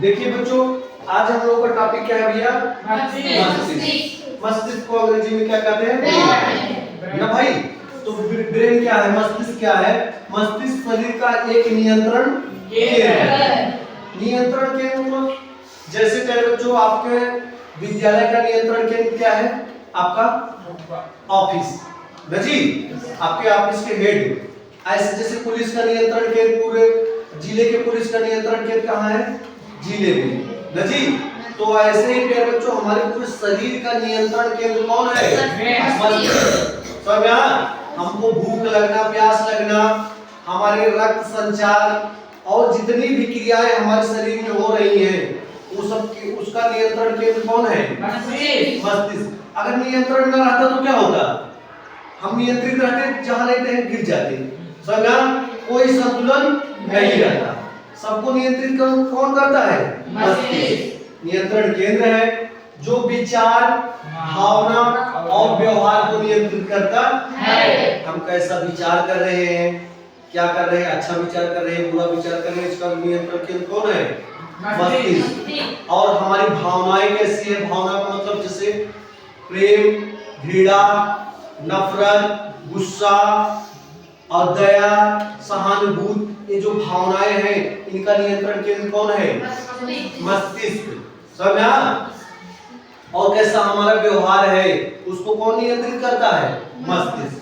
देखिए बच्चों, आज हम लोग का टॉपिक क्या है भैया? मस्तिष्क। मस्तिष्क को अंग्रेजी में क्या कहते हैं? ब्रेन। ना भाई, तो ब्रेन क्या है, मस्तिष्क क्या है? मस्तिष्क शरीर का एक नियंत्रण केंद्र है। नियंत्रण केंद्र जैसे कह बच्चों, आपके विद्यालय का नियंत्रण केंद्र क्या है? आपका ऑफिस ना जी, आपके ऑफिस के हेड। ऐसे जैसे पुलिस का नियंत्रण केंद्र, पूरे जिले के पुलिस का नियंत्रण केंद्र कहाँ है? जिले में ना जी। तो ऐसे ही प्यारे बच्चों, हमारे पूरे शरीर का नियंत्रण केंद्र कौन है? मस्तिष्क। सब यहाँ हमको भूख लगना, प्यास लगना, हमारे रक्त संचार और जितनी भी क्रियाएं हमारे शरीर में हो रही हैं, वो सब की उसका नियंत्रण केंद्र कौन है? मस्तिष्क। अगर नियंत्रण न रहता तो क्या होता? हम नियंत्रित रहते, जहां रहते हैं गिर जाते। समझा? कोई संतुलन नहीं रहता। सबको नियंत्रित कौन करता है? मस्तिष्क। नियंत्रण केंद्र है जो विचार, भावना और व्यवहार को नियंत्रित करता है। हम कैसा विचार कर रहे हैं, क्या कर रहे हैं, अच्छा विचार कर रहे हैं, बुरा विचार कर रहे हैं, इसका नियंत्रण केंद्र कौन है? मस्तिष्क। और हमारी भावनाएं कैसी है? भावना का मतलब जैसे प्रेम, घृणा, नफरत, गुस्सा और दया, सहानुभूति, ये जो भावनाएं हैं, इनका नियंत्रण केंद्र कौन है? मस्तिष्क। समझा? और कैसा हमारा व्यवहार है, उसको कौन नियंत्रित करता है? मस्तिष्क।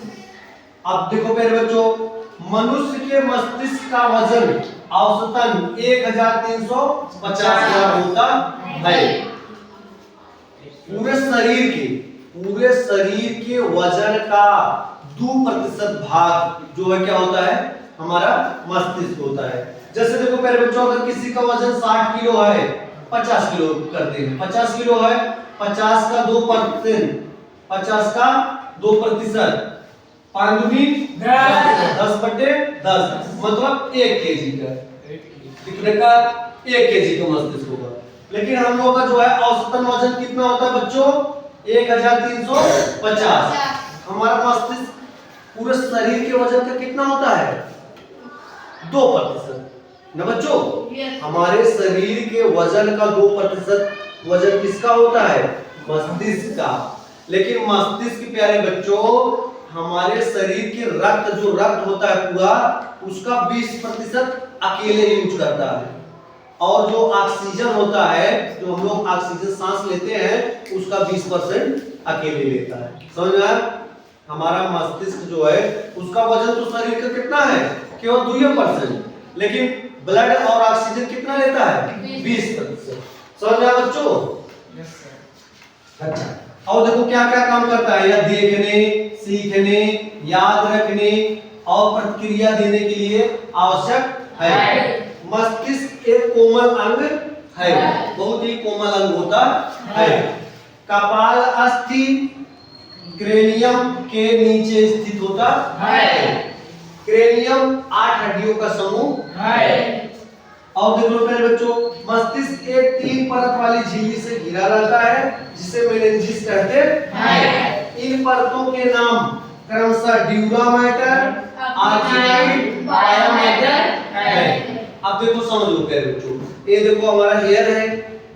अब देखो मेरे बच्चों, मनुष्य के मस्तिष्क का वजन औसतन 1350 ग्राम होता है। पूरे शरीर के वजन का 2% भाग जो है क्या होता है? हमारा मस्तिष्क होता है। जैसे देखो मेरे बच्चों, अगर किसी का वजन 60 किलो है, 50 किलो करते हैं, 50 किलो है, 50 का 2%, 50 का 2%, 5 दूनी 10/10, मतलब 1 केजी का। कितने का? 1 केजी का मस्तिष्क होगा। लेकिन हम लोगों का जो है औसतन वजन कितना होता है बच्चों? 1350। हमारा मस्तिष्क पूरे शरीर के वजन का कितना होता है? 2% ना बच्चों। हमारे शरीर के वजन का 2% वजन किसका होता है? मस्तिष्क का। लेकिन मस्तिष्क प्यारे बच्चों, हमारे शरीर के जो रक्त होता है पूरा, उसका 20% अकेले यूज करता है। और जो ऑक्सीजन होता है, जो हम लोग ऑक्सीजन सांस लेते हैं, उसका 20% अकेले लेता है। समझ में आया? हमारा मस्तिष्क जो है, उसका वजन तो शरीर का कितना है? केवल 2%, लेकिन ब्लड और ऑक्सीजन कितना लेता है? 20%। समझ में आया बच्चों? अच्छा, और देखो क्या क्या काम करता है? यह देखने, सीखने, याद रखने और प्रतिक्रिया देने के लिए आवश्यक है। मस्तिष्क एक कोमल अंग है, बहुत ही कोमल अंग होता है। कपाल अस्थि क्रेनियम के नीचे स्थित होता है। क्रेनियम 8 हड्डियों का समूह है। और देख लो मेरे बच्चों, मस्तिष्क एक 3 परत वाली झिल्ली से घिरा रहता है, जिसे मेनिंजिस कहते हैं। इन परतों के नाम क्रमशः ड्यूरा मैटर, आर्कियाइड, पाया मैटर है। अब देखो समझ लो प्यारे बच्चों, ये देखो हमारा हेयर है,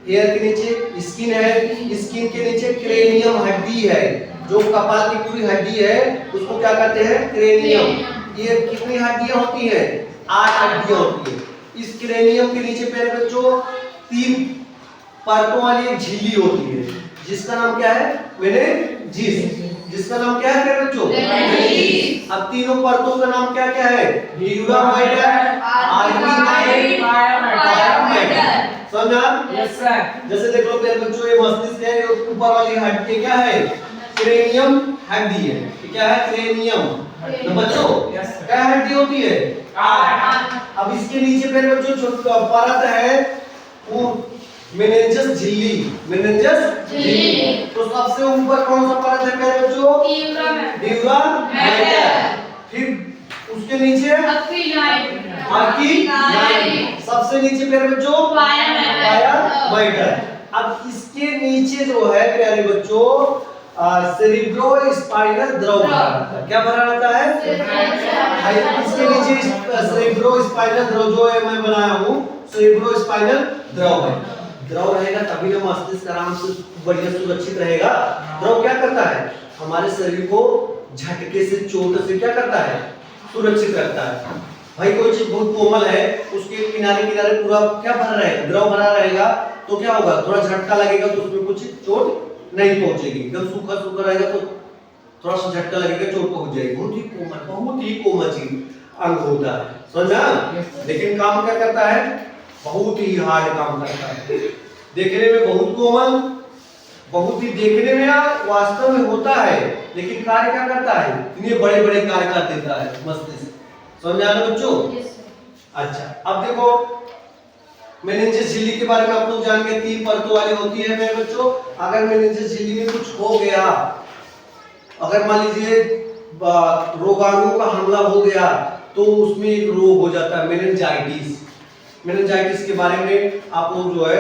हेयर के नीचे स्किन है, स्किन के नीचे क्रेनियम हड्डी है, जो कपाल की पूरी हड्डी है, उसको क्या कहते हैं? क्रेनियम। ये कितनी हड्डियां होती हैं? 8 हड्डियां होती है। इस क्रेनियम के नीचे प्यारे बच्चों 3 परतों वाली एक झिल्ली होती है, जिसका नाम क्या है? मेनिंजिस। जिसका नाम क्या है प्यारे बच्चों? मेनिंजिस। अब तीनों परतों का नाम क्या क्या है? ड्यूरा मैटर, आर्कियाइड, पाया मैटर। समझा? Yes sir. जैसे देख लो प्यारे बच्चों, ये मस्तिष्क है, ये ऊपर वाली हड्डी क्या है? क्रेनियम हड्डी है। क्या है? क्रेनियम। तो बच्चों क्या हड्डी होती है? 8। अब इसके नीचे प्यारे बच्चों छोटी परत है, वो मेनिंजिस झिल्ली। मेनिंजिस झिल्ली। तो सबसे ऊपर कौन सा परत है प्यारे बच्चों? Dura mater. फिर उसके नीचे आर्कियाइड। सबसे नीचे प्यारे बच्चों पाया मैटर। अब इसके नीचे जो है प्यारे बच्चों सेरिब्रोस्पाइनल द्रव भरा रहता है। क्या भरा रहता है? इसके नीचे सेरिब्रोस्पाइनल द्रव जो है मैं बनाया हूँ, सेरेब्रोस्पाइनल द्रव है। द्रव रहेगा तभी ना मस्तिष्क आराम से बढ़िया सुरक्षित रहेगा। द्रव क्या करता है, हमारे शरीर को झटके से, चोट से क्या करता है, सुरक्षित रखता है। भाई कोई चीज बहुत कोमल है, उसके किनारे किनारे पूरा क्या भरा रहेगा, द्रव भरा रहेगा, तो क्या होगा, थोड़ा झटका लगेगा तो उसमें कुछ चोट नहीं पहुंचेगी। एकदम सूखा सूखा रहेगा तो थोड़ा सा झटका लगेगा, चोट पहुंच जाएगी। बहुत ही कोमल चीज अंग होता है, समझा। लेकिन काम क्या करता है, बहुत ही हार्ड काम करता है। देखने में बहुत कोमल, बहुत ही देखने में वास्तव में होता है, लेकिन कार्य क्या करता है, इतने बड़े बड़े कार्य कर देता है मस्तिष्क। समझ आ रहा बच्चों? अच्छा, अब देखो मेनिंजेस झिल्ली के बारे में आप लोग जान गए, 3 परतों वाली होती है मेरे बच्चों। अगर मेनिंजेस झिल्ली में कुछ हो गया, अगर मान लीजिए रोगाणु का हमला हो गया, तो उसमें एक रोग हो जाता है मेनिंजाइटिस। मेनिंजाइटिस के बारे में आप लोग जो है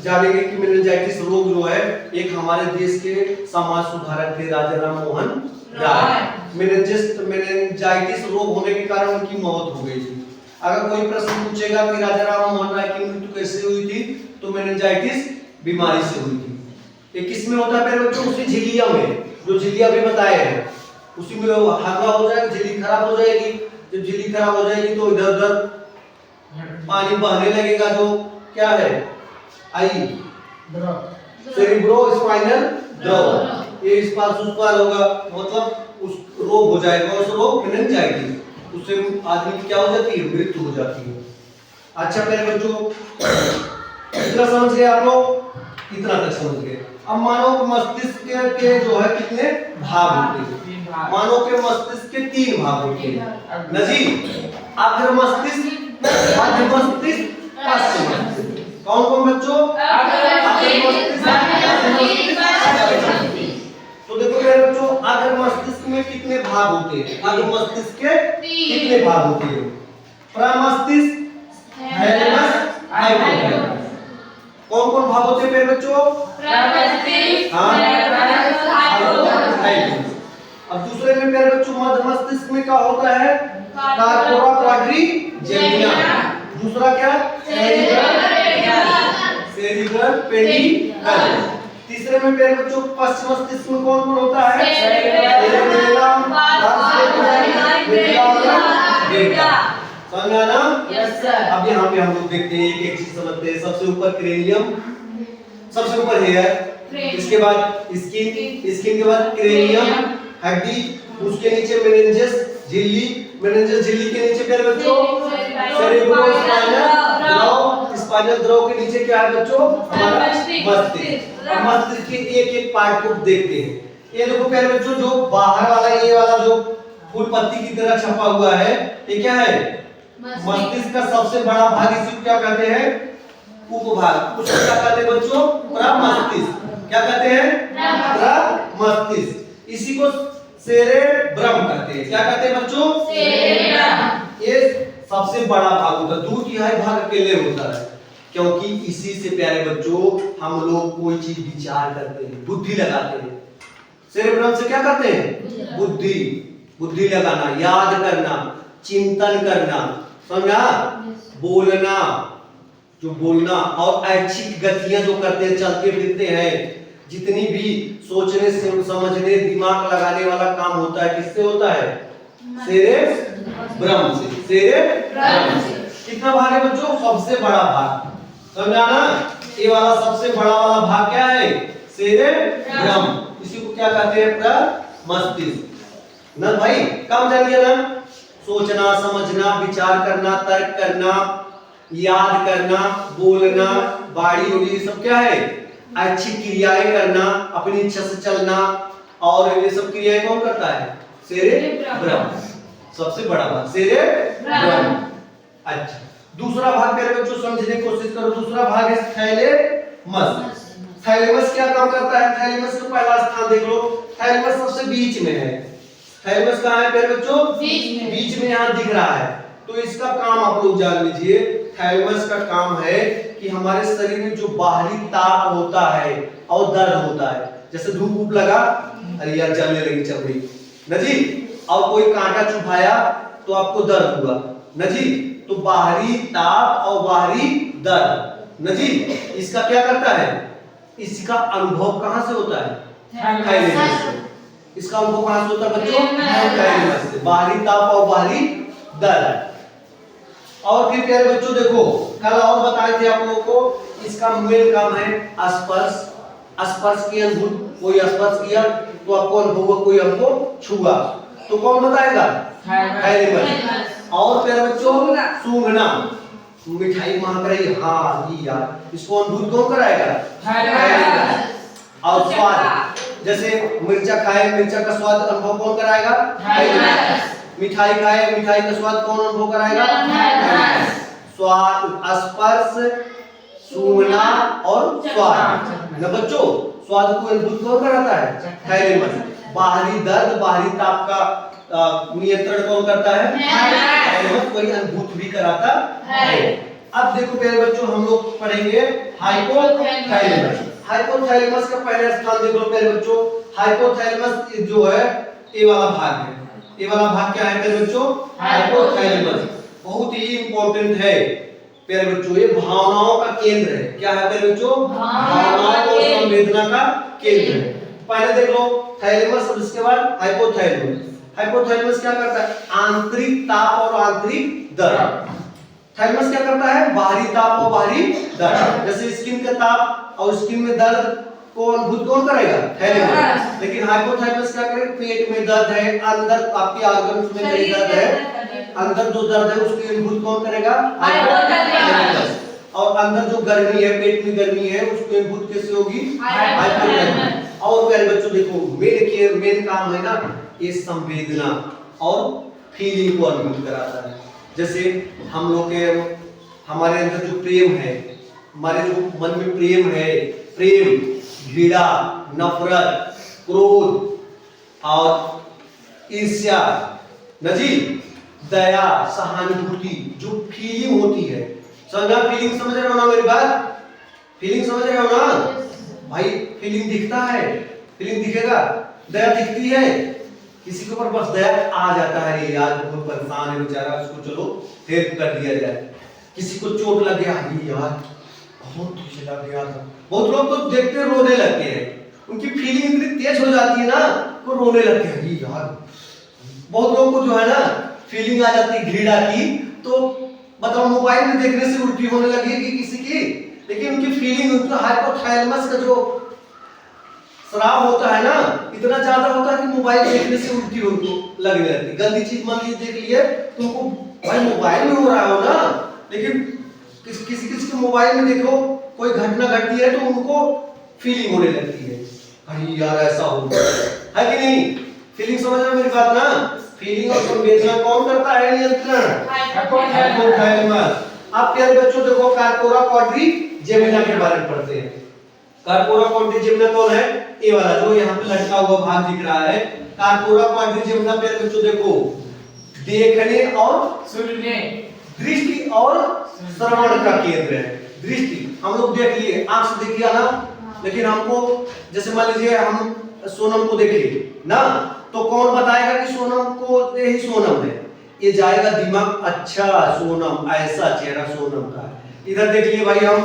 जानेंगे कि मेनिंजाइटिस रोग जो है, एक हमारे देश के समाज सुधारक थे राजा राम मोहन राय। मेनिंजाइटिस रोग होने के कारण उनकी मौत हो गई थी। अगर कोई प्रश्न पूछेगा कि राजा राम मोहन राय की मृत्यु कैसे हुई थी, तो मेनिंजाइटिस बीमारी से हुई थी। ये किस में होता है मेरे बच्चों, उसी झिल्लिया में, जो झिल्लिया भी बताए हैं, उसी में हमला हो जाएगा, झिल्ली खराब हो जाएगी। जब झिल्ली खराब हो जाएगी तो इधर उधर पानी बहने लगेगा, जो क्या है, आई सेरेब्रोस्पाइनल द्रव, ये इस पार उस पार होगा, मतलब उस रोग हो जाएगा, उस रोग मेनिंजाइटिस, उससे आदमी की क्या हो जाती है, मृत्यु हो जाती है। अच्छा मेरे बच्चों, इतना समझ गए आप लोग, इतना तक समझ गए। अब मानव मस्तिष्क के जो है कितने भाग होते हैं, मानव के मस्तिष्क के 3 भाग होते हैं ना जी। अग्र मस्तिष्क, मध्य मस्तिष्क, पश्च मस्तिष्क। कौन कौन बच्चों, अग्र मस्तिष्क, तो देखो मेरे बच्चों, अग्र मस्तिष्क में कितने भाग होते हैं, अग्र मस्तिष्क के कितने भाग होते हैं, प्रमस्तिष्क, थैलेमस, हाइपोथैलेमस। कौन कौन भाग होते हैं मेरे बच्चों, प्रमस्तिष्क, हाइपोथैलेमस। अब दूसरे में मेरे बच्चों मध्य मस्तिष्क में क्या होता है, कार्पोरा क्वाड्रिजेमिना। दूसरा क्या, सेरिब्रल पेडिकल। तीसरे में मेरे बच्चों पश्च मस्तिष्क में कौन कौन होता है, सेरेबेलम, समझ आना? Yes sir. अब यहाँ पे हम लोग देखते हैं, एक एक चीज समझते हैं। सबसे ऊपर क्रेनियम, सबसे ऊपर हेयर, इसके बाद स्किन, स्किन के बाद क्रेनियम हड्डी, उसके नीचे मेनिंजेस झिल्ली, मेनिंजेस झिल्ली के नीचे मेरे बच्चों सेरेब्रोस्पाइनल द्रव, स्पाइनल द्रव के नीचे क्या है बच्चों, हमारा मस्तिष्क। अब मस्तिष्क के एक एक पार्ट को देखते हैं। ये देखो प्यारे बच्चों, जो बाहर वाला, ये वाला जो फूल पत्ती की तरह छपा हुआ है, ये क्या है, मस्तिष्क का सबसे बड़ा भाग। इसे क्या कहते हैं, उपभाग। उसको क्या कहते हैं बच्चों, प्रमस्तिष्क। क्या कहते हैं, प्रमस्तिष्क। इसी को सेरेब्रम कहते हैं। क्या कहते हैं बच्चों, सेरेब्रम। ये सबसे बड़ा भाग होता है, 2/3 भाग अकेले होता है, क्योंकि इसी से प्यारे बच्चों हम लोग कोई चीज विचार करते हैं, बुद्धि लगाते हैं। सेरेब्रम से क्या करते हैं, बुद्धि, बुद्धि लगाना, याद करना, चिंतन करना, समझा, बोलना, जो बोलना और ऐच्छिक गतियां जो करते हैं, चलते फिरते हैं, जितनी भी सोचने से समझने दिमाग लगाने वाला काम होता है, किससे होता है, सेरेब्रम से। सेरेब्रम से कितना भाग है बच्चों, सबसे बड़ा भाग, समझा ना। ये वाला सबसे बड़ा वाला भाग क्या है, सेरेब्रम। इसी को क्या कहते हैं, प्रमस्तिष्क। ना भाई काम जान गया ना, सोचना, समझना, विचार करना, तर्क करना, याद करना, बोलना, बाड़ी उड़ी, सब क्या है, अच्छी क्रियाएं करना, अपनी इच्छा से चलना, और ये सब क्रियाएं कौन करता है, सेरेब्रम। सबसे बड़ा भाग सेरेब्रम। अच्छा, दूसरा भाग मेरे बच्चों समझने की कोशिश करो। दूसरा भाग है थैलेमस। थैलेमस क्या काम करता है, थैलेमस का पहला स्थान देख लो, थैलेमस सबसे बीच में है। थैलेमस कहाँ है मेरे बच्चों, बीच में यहाँ दिख रहा है। तो इसका काम आप लोग जान लीजिए, थैलेमस का काम है कि हमारे शरीर में जो बाहरी ताप होता है और दर्द होता है, जैसे धूप वूप लगा, अरे यार जलने लगी चमड़ी न जी, और कोई कांटा चुभाया तो आपको दर्द हुआ न जी, तो बाहरी ताप और बाहरी दर्द न जी, इसका क्या करता है, इसका अनुभव कहां से होता है, थाइलेमस से। इसका अनुभव कहां से होता है बच्चों, थाइलेमस से, बाहरी ताप और बाहरी दर्द। और फिर प्यारे बच्चों देखो, कल और बताए थे आप लोगों को, इसका मेन काम है स्पर्श। स्पर्श की अनुभूति, कोई स्पर्श किया तो आपको अनुभव हुआ, कोई हमको छुआ तो कौन बताएगा, थाइलेमस। और प्यारे बच्चों सूंघना, मिठाई महक रही, हाँ ये यार, इसको अनुभूति कौन कराएगा, थाइलेमस। और स्वाद, जैसे मिर्चा खाए, मिर्चा का स्वाद अनुभव कौन कराएगा, थाइलेमस। मिठाई खाए, मिठाई का स्वाद कौन अनुभव कराएगा, स्वाद, स्पर्श, सूंघना और स्वाद न बच्चों। स्वाद को अनुभूत कौन कराता है, थाइलेमस। बाहरी दर्द, बाहरी ताप का नियंत्रण कौन करता है, थाइलेमस, कोई अनुभूत भी कराता है। अब देखो प्यारे बच्चों, हम लोग पढ़ेंगे हाइपोथैलेमस। हाइपोथैलेमस का पहला स्थान देख लो प्यारे बच्चों। हाइपोथैलेमस जो है ये वाला भाग है। ये वाला भाग क्या है प्यारे बच्चों, हाइपोथैलेमस। बहुत ही इंपॉर्टेंट है प्यारे बच्चों, ये भावनाओं का केंद्र है। क्या है प्यारे बच्चों, भावनाओं और संवेदना का केंद्र है। पहले देख लो थैलेमस और उसके बाद हाइपोथैलेमस। हाइपोथैलेमस क्या करता है, आंतरिक ताप और आंतरिक दर्द। थैलेमस क्या करता है, बाहरी ताप और बाहरी दर्द। जैसे स्किन का ताप और स्किन में दर्द को अनुभूत कौन करेगा, थैलेमस। लेकिन हाइपोथैलेमस क्या करेगा, पेट में दर्द है, अंदर आपके ऑर्गन्स में कहीं दर्द है, अंदर जो दर्द है उसकी अनुभूति कौन करेगा, हाइपोथैलेमस। और अंदर जो गर्मी है, पेट में गर्मी है, उसकी अनुभूति कैसे होगी, हाइपोथैलेमस। और प्यारे बच्चों देखो, मेन काम है ना, ये संवेदना और फीलिंग को अनुभूत कराता है। जैसे हम लोग के, हमारे अंदर जो प्रेम है, हमारे जो मन में प्रेम है, प्रेम, घृणा, नफरत, क्रोध और ईर्ष्या न जी, दया, सहानुभूति, जो फीलिंग होती है, समझा, फीलिंग समझ रहे हो ना मेरी बात, फीलिंग समझ रहे हो ना भाई। फीलिंग दिखता है, फीलिंग दिखेगा, दया दिखती है, किसी के ऊपर बस दया आ जाता है, यार बहुत परेशान है बेचारा, उसको चलो हेल्प कर दिया जाए। किसी को चोट लग गया, यार बहुत तुझे लग गया था, बहुत लोग तो देखते रोने लगते हैं, उनकी फीलिंग इतनी तेज हो जाती है ना, वो रोने लगते हैं यार। बहुत लोगों को जो है ना फीलिंग आ जाती है घृणा की, तो मतलब मोबाइल में देखने से उल्टी होने लगेगी किसी की, लेकिन उनकी फीलिंग, उनका हाइपोथैलेमस का जो स्राव होता है ना, इतना ज्यादा होता है कि मोबाइल देखने से उल्टी उनको लगने लगती है। गंदी चीज मान लीजिए देख लिए, तुमको भाई मोबाइल में हो रहा हो ना, लेकिन किसी के मोबाइल में देखो कोई घटना घटती है तो उनको फीलिंग होने लगती है, अरे यार ऐसा हो है कि नहीं। फीलिंग समझ रहे हो मेरी बात ना, फीलिंग और संवेदना कौन करता है नियंत्रण, हाइपोथैलेमस। अब प्यारे बच्चों देखो, कार्पोरा क्वाड्रिजेमिना के बारे में पढ़ते हैं। कार्पोरा क्वाड्रिजेमिना कौन है, ये वाला जो यहाँ पे लटका हुआ भाग दिख रहा है, कार्पोरा क्वाड्रिजेमिना प्यारे बच्चों देखो, देखने और सुनने, दृष्टि और श्रवण का केंद्र है। दृष्टि हम लोग देख लिए, आंख से देखिए ना, लेकिन हमको जैसे मान लीजिए हम सोनम को देखिए ना, तो कौन बताएगा कि सोनम को यही सोनम है, ये जाएगा दिमाग, अच्छा सोनम, ऐसा चेहरा सोनम का है। इधर देख लिए भाई हम,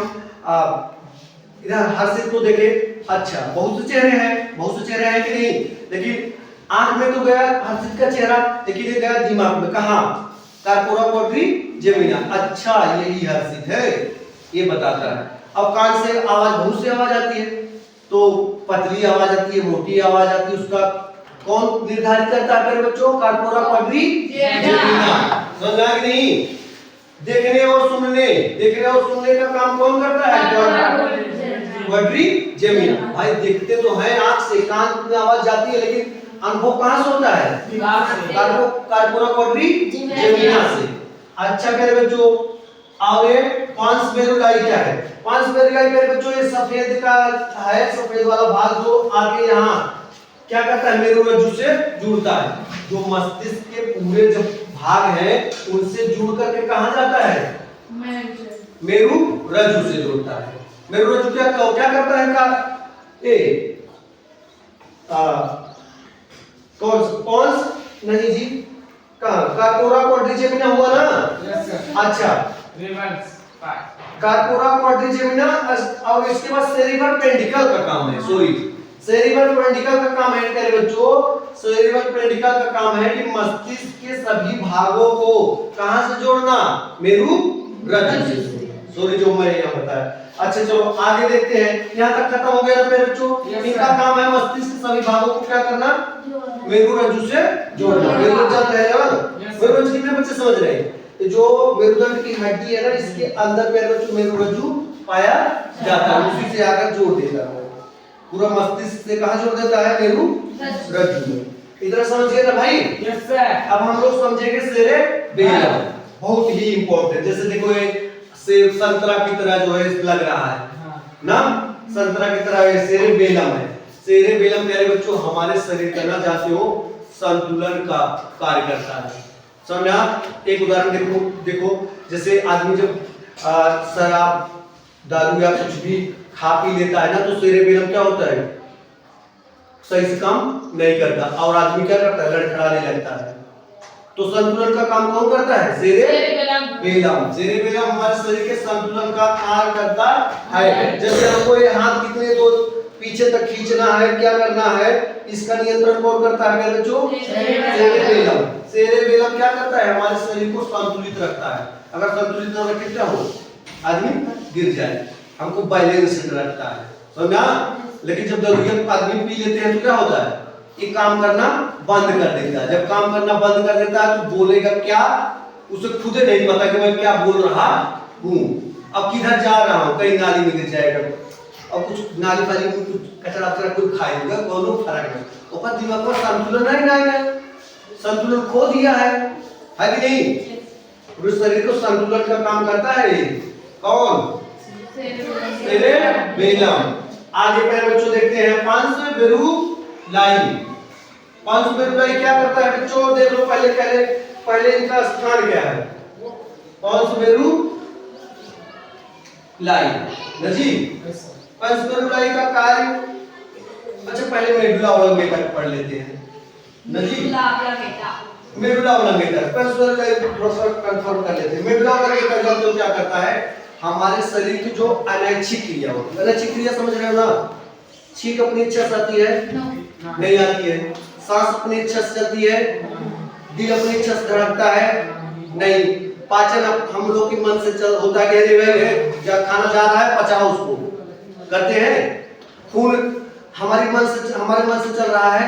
इधर हर्षित को देखे, अच्छा बहुत से चेहरे हैं, बहुत से चेहरे हैं कि नहीं, लेकिन आंख में तो गया हर्षित का चेहरा, लेकिन ये गया दिमाग में, कहां, कार्पोरा क्वाड्रिजेमिना, अच्छा यही हर्षित है, ये बताता है। अब कान से आवाज, बहुत सी आवाज आती है, तो पतली आवाज आती है, मोटी आवाज आती है, उसका कौन निर्धारित करता है मेरे बच्चों, कार्पोरा क्वाड्रिजेमिना। समझा कि नहीं। देखने और सुनने, देखने और सुनने का काम कौन करता है, क्वाड्रिजेमिना। भाई देखते तो हैं आंख से, कान में आवाज जाती है, लेकिन अनुभव कहां से होता है, दिमाग से, कार्पोरा क्वाड्रिजेमिना से। अच्छा मेरे बच्चों, और ये पांच मेरुगाई क्या है, पांच मेरुगाई मेरे बच्चों ये सफेद का है, सफेद वाला भाग जो आगे यहाँ क्या करता है, मेरुरज्जु से जुड़ता है, जो मस्तिष्क के पूरे जो भाग है उनसे जुड़ करके कहां जाता है, मेरुरज्जु से जुड़ता है। मेरुरज्जु क्या करता है का, कौन नहीं जी, कहाँ कार्पोरा क्वाड्रिजेमिना हुआ ना? Yes sir. अच्छा रिवर्स कार्पोरा क्वाड्रिजेमिना और इसके बाद सेरिबल पेंडिकल का काम है। सॉरी सेरिबल पेंडिकल का काम है प्यारे बच्चों, सेरिबल पेंडिकल का काम है कि मस्तिष्क के सभी भागों को कहां से जोड़ना? मेरु रज्जु से। सॉरी जो मैंने यहाँ बताया। अच्छा चलो आगे देखते हैं, यहाँ तक खत्म हो गया ना मेरे बच्चों? इनका काम है मस्तिष्क के सभी भागों को क्या करना? मेरु रज्जु से जोड़ना। मेरु रज्जु है ना? मेरु रज्जु कितने बच्चे समझ रहे हैं? जो मेरुदंड की हड्डी है ना, इसके अंदर मेरे बच्चों मेरु रज्जु पाया जाता है, उसी से आकर जोड़ देता है। पूरा मस्तिष्क से कहां जोड़ देता है? मेरु रज्जु में। इधर समझ गए ना भाई? Yes sir. अब हम लोग समझेंगे सेरेबेलम, बहुत ही इंपॉर्टेंट। जैसे देखो ये सेब संतरा की तरह जो है लग रहा है ना, संतरा की तरह ये सेरेबेलम है। सेरेबेलम मेरे बच्चों हमारे शरीर का ना जाते हो संतुलन का कार्य करता है। समझा? एक उदाहरण देखो जैसे आदमी जब शराब दारू या कुछ भी खा पी लेता है ना, तो सेरेबेलम क्या होता है? सही से काम नहीं करता और आदमी क्या करता है? लड़खड़ाने लगता है। तो संतुलन का काम कौन करता है? सेरेबेलम। सेरेबेलम हमारे शरीर के संतुलन का कार्य करता है। जैसे हमको ये हाथ कितने दो पीछे तक खींचना है, क्या करना है, इसका नियंत्रण कौन करता है मेरे बच्चों? सेरेबेलम। सेरेबेलम क्या करता है? हमारे शरीर को संतुलित रखता है। अगर संतुलित न रखे क्या हो? आदमी गिर जाए। हमको बैलेंस रखता है। समझा? लेकिन जब दारू आदमी पी लेते हैं तो क्या होता है? ये काम करना बंद कर देता है। जब काम करना बंद कर देता है तो बोलेगा क्या? उसे खुद ही नहीं पता कि मैं क्या बोल रहा हूँ। अब किधर जा रहा हूँ? कहीं नाली में गिर जाएगा और कुछ नाली वाली में कुछ कचरा वचरा कोई खाएगा, कोनो फर्क नहीं। ऊपर दिमाग में संतुलन नहीं आएगा, संतुलन खो दिया है कि नहीं? पूरे शरीर को संतुलन का काम करता है कौन? सेरेबेलम। आगे मेरे बच्चों देखते हैं पांचवेरुलाई। पांचवेरुलाई क्या करता है बच्चों? देख लो पहले इनका स्थान क्या है? पांचवेरुलाई जी। पांचवेरुलाई का कार्य, अच्छा पहले मेडुला ऑब्लांगेटा पढ़ लेते हैं नजी। मेडुला ऑब्लांगेटा पांचवेरुलाई थोड़ा सा कंफर्म कर लेते हैं। मेडुला ऑब्लांगेटा जो क्या करता है? हमारे शरीर की जो अनैच्छिक क्रिया होती है, अनैच्छिक क्रिया समझ रहे हो ना? छींक अपनी इच्छा से आती है? नहीं आती है। सांस अपनी इच्छा से चलती है? दिल अपनी इच्छा से धड़कता है? नहीं। पाचन हम लोग के मन से चल होता है कि अरे जब खाना जा रहा है पचाओ उसको, करते हैं। खून हमारे मन से चल रहा है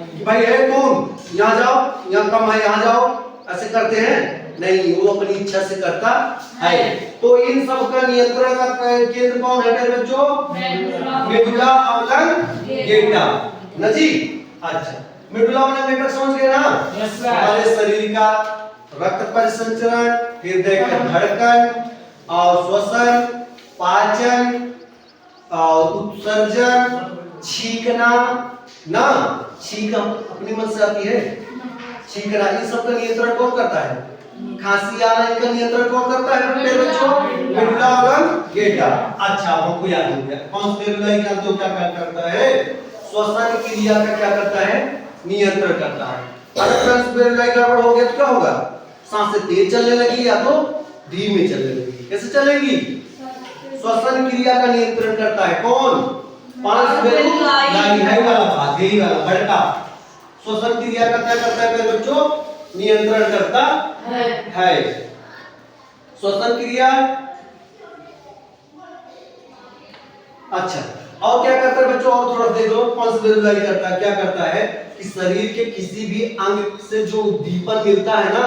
कि भाई है खून यहाँ जाओ, यहाँ कम है यहाँ जाओ, ऐसे करते हैं? नहीं, वो अपनी इच्छा से करता है। तो इन सब का नियंत्रण का केंद्र कौन है मेरे बच्चों? मेडुला ऑब्लांगेटा ना जी। अच्छा मेडुला ऑब्लांगेटा समझ गए ना? हमारे शरीर का रक्त परिसंचरण, हृदय का धड़कन और श्वसन, पाचन और उत्सर्जन, छींकना ना, छींक अपनी मन से आती है, छींकना, इन सब का नियंत्रण कौन करता है? खांसी आना इनका नियंत्रण कौन करता है मेरे बच्चों? Medulla oblongata. अच्छा हमको याद हो गया। पांचवेरुलाई का तो क्या करता है? श्वसन क्रिया का क्या करता है? नियंत्रण करता है। अगर पांचवेरुलाई गड़बड़ हो गया तो क्या होगा? सांसें तेज चलने लगी या तो धीमे चलने लगी। कैसे चलेगी? श्वसन क्रिया का नियंत्रण करता है कौन? पांचवेरुलाई है वाला भाग, यही वाला बड़का। श्वसन क्रिया का क्या करता है मेरे बच्चों? नियंत्रण करता है। श्वसन क्रिया। अच्छा और क्या करता है बच्चों? और थोड़ा देख लो। पांचवेरुलाई करता है क्या करता है कि शरीर के किसी भी अंग से जो उद्दीपन मिलता है ना,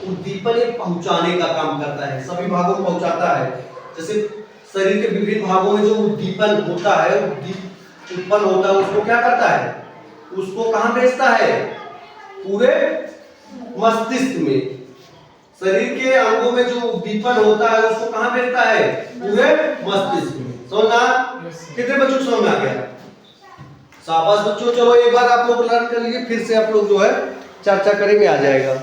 उद्दीपन ये पहुंचाने का काम करता है, सभी भागों को पहुंचाता है। जैसे शरीर के विभिन्न भागों में जो उद्दीपन होता है, उत्पन्न होता है, उसको क्या करता है? उसको कहां भेजता है? पूरे मस्तिष्क में। शरीर के अंगों में जो उद्दीपन होता है उसको कहां भेजता है? पूरे मस्तिष्क में। समझना? कितने बच्चों को समझ आ गया? शाबाश बच्चों। चलो एक बार आप लोग लर्न कर लीजिए, फिर से आप लोग जो है चर्चा करेंगे, आ जाएगा।